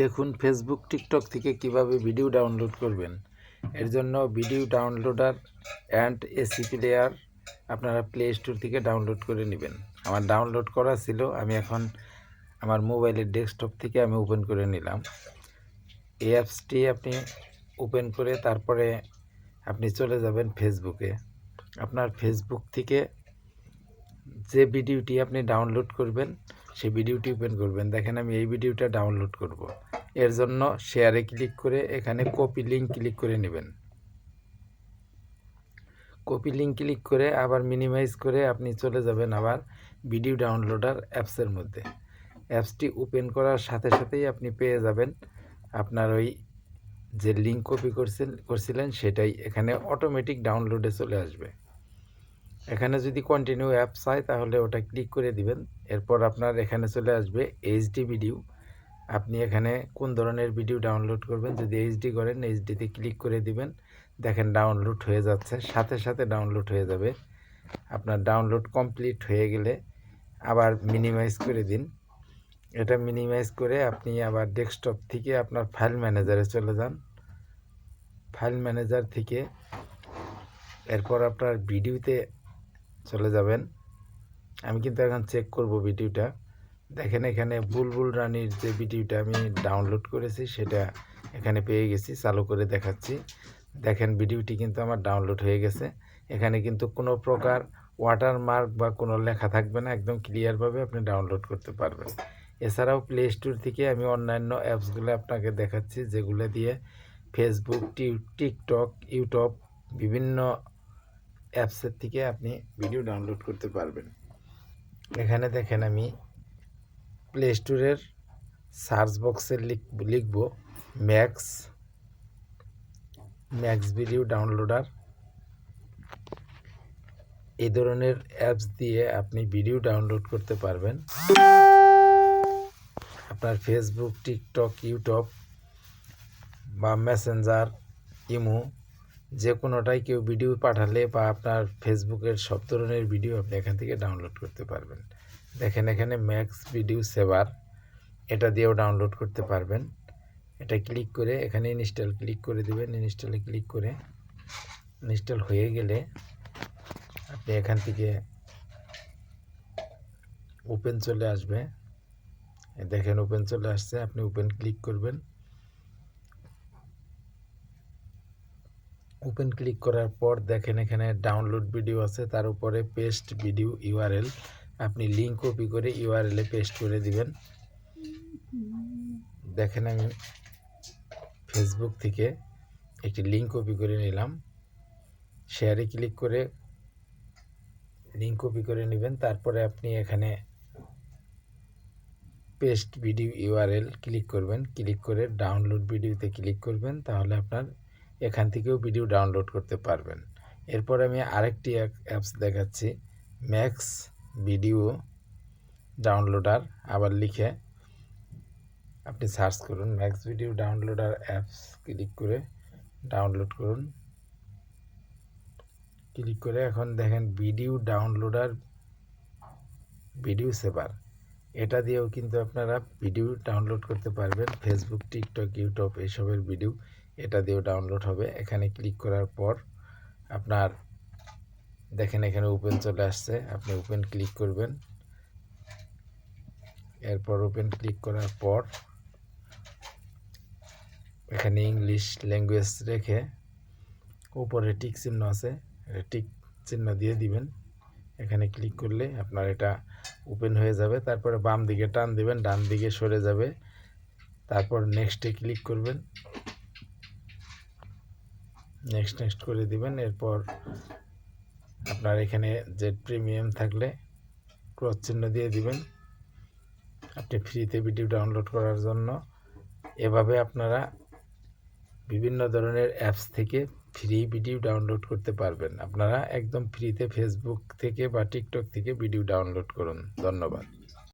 দেখুন Facebook TikTok থেকে কিভাবে ভিডিও ডাউনলোড করবেন। এর জন্য video downloader and AC player আপনারা প্লে স্টোর থেকে ডাউনলোড করে নেবেন। আমার ডাউনলোড করা ছিল, আমি এখন আমার মোবাইলের ডেস্কটপ থেকে আমি ওপেন করে নিলাম। এই অ্যাপসটি আপনি ওপেন করে তারপরে আপনি চলে যাবেন ফেসবুকে। আপনার ফেসবুক থেকে যে ভিডিওটি আপনি ডাউনলোড করবেন সেই ভিডিওটি ওপেন করবেন। দেখেন আমি এই ভিডিওটা ডাউনলোড করব। এর জন্য শেয়ারে ক্লিক করে এখানে কপি লিঙ্ক ক্লিক করে নেবেন। কপি লিঙ্ক ক্লিক করে আবার মিনিমাইজ করে আপনি চলে যাবেন আবার ভিডিও ডাউনলোডার অ্যাপসের মধ্যে। অ্যাপসটি ওপেন করার সাথে সাথেই আপনি পেয়ে যাবেন আপনার ওই যে লিঙ্ক কপি করছিলেন সেটাই এখানে অটোমেটিক ডাউনলোডে চলে আসবে। এখানে যদি কন্টিনিউ অ্যাপ চাই তাহলে ওটা ক্লিক করে দিবেন। এরপর আপনার এখানে চলে আসবে এইচডি ভিডিও। আপনি এখানে কোন ধরনের ভিডিও ডাউনলোড করবেন, যদি এইচডি করেন এইচডিতে ক্লিক করে দিবেন। দেখেন ডাউনলোড হয়ে যাচ্ছে, সাথে সাথে ডাউনলোড হয়ে যাবে। আপনার ডাউনলোড কমপ্লিট হয়ে গেলে আবার মিনিমাইজ করে দিন। এটা মিনিমাইজ করে আপনি আবার ডেস্কটপ থেকে আপনার ফাইল ম্যানেজারে চলে যান। ফাইল ম্যানেজার থেকে এরপর আপনার ভিডিওতে চলে যাবেন। আমি কিন্তু এখন চেক করব ভিডিওটা। দেখেন এখানে বুলবুল রানীর যে ভিডিওটা আমি ডাউনলোড করেছি সেটা এখানে পেয়ে গেছি, চালু করে দেখাচ্ছি। দেখেন ভিডিওটি কিন্তু আমার ডাউনলোড হয়ে গেছে। এখানে কিন্তু কোনো প্রকার ওয়াটারমার্ক বা কোনো লেখা থাকবে না, একদম ক্লিয়ারভাবে আপনি ডাউনলোড করতে পারবেন। এছাড়াও প্লে স্টোর থেকে আমি অন্যান্য অ্যাপসগুলো আপনাকে দেখাচ্ছি, যেগুলো দিয়ে ফেসবুক, টিকটক, ইউটিউব বিভিন্ন অ্যাপসের থেকে আপনি ভিডিও ডাউনলোড করতে পারবেন। এখানে দেখেন আমি প্লে স্টোরের সার্চ বক্সে লিখব ম্যাক্স ভিডিও ডাউনলোডার। এই ধরনের অ্যাপস দিয়ে আপনি ভিডিও ডাউনলোড করতে পারবেন। আপনার ফেসবুক, টিকটক, ইউটিউব বা মেসেঞ্জার, ইমো যে কোনোটাই কেউ ভিডিও পাঠালে বা আপনার ফেসবুকের সব ধরনের ভিডিও আপনি এখান থেকে ডাউনলোড করতে পারবেন। দেখেন এখানে ম্যাক্স ভিডিও সেভার, এটা দিয়েও ডাউনলোড করতে পারবেন। এটা ক্লিক করে এখানে ইনস্টল ক্লিক করে দেবেন। ইনস্টলে ক্লিক করে ইনস্টল হয়ে গেলে আপনি এখান থেকে ওপেন চলে আসবে। দেখেন ওপেন চলে আসছে, আপনি ওপেন ক্লিক করবেন। ওপেন ক্লিক করার পর দেখেন এখানে ডাউনলোড ভিডিও আছে, তার উপরে পেস্ট ভিডিও ইউআরএল। আপনি লিঙ্ক কপি করে ইউআরএলে পেস্ট করে দিবেন। দেখেন আমি ফেসবুক থেকে একটি লিঙ্ক কপি করে নিলাম। শেয়ারে ক্লিক করে লিঙ্ক কপি করে নেবেন। তারপরে আপনি এখানে পেস্ট ভিডিও ইউআরএল ক্লিক করবেন। ক্লিক করে ডাউনলোড ভিডিওতে ক্লিক করবেন, তাহলে আপনার এখান থেকেও ভিডিও ডাউনলোড করতে পারবেন। এরপর আমি আরেকটি অ্যাপস দেখাচ্ছি, ম্যাক্স ভিডিও ডাউনলোডার। আবার লিখে আপনি সার্চ করুন max video downloader apps, click করে ডাউনলোড করুন। ক্লিক করে এখন দেখেন ভিডিও ডাউনলোডার ভিডিও সেভার, এটা দিয়েও কিন্তু আপনারা ভিডিও ডাউনলোড করতে পারবেন। ফেসবুক, টিকটক, ইউটিউব এসবের ভিডিও এটা দিয়েও ডাউনলোড হবে। এখানে ক্লিক করার পর আপনার দেখেন এখানে ওপেন চলে আসছে, আপনি ওপেন ক্লিক করবেন। এরপর ওপেন ক্লিক করার পর এখানে ইংলিশ ল্যাঙ্গুয়েজ রেখে উপরে টিক চিহ্ন আছে, টিক চিহ্ন দিয়ে দিবেন। এখানে ক্লিক করলে আপনার এটা ওপেন হয়ে যাবে। তারপরে বাম দিকে টান দিবেন, ডান দিকে সরে যাবে। তারপর নেক্সটে ক্লিক করবেন, নেক্সট করে দিবেন। এরপর আপনার এখানে জেড প্রিমিয়াম থাকলে ক্রস চিহ্ন দিয়ে দিবেন আপনি ফ্রিতে ভিডিও ডাউনলোড করার জন্য। এভাবে আপনারা বিভিন্ন ধরনের অ্যাপস থেকে ফ্রি ভিডিও ডাউনলোড করতে পারবেন। আপনারা একদম ফ্রিতে ফেসবুক থেকে বা টিকটক থেকে ভিডিও ডাউনলোড করুন। ধন্যবাদ।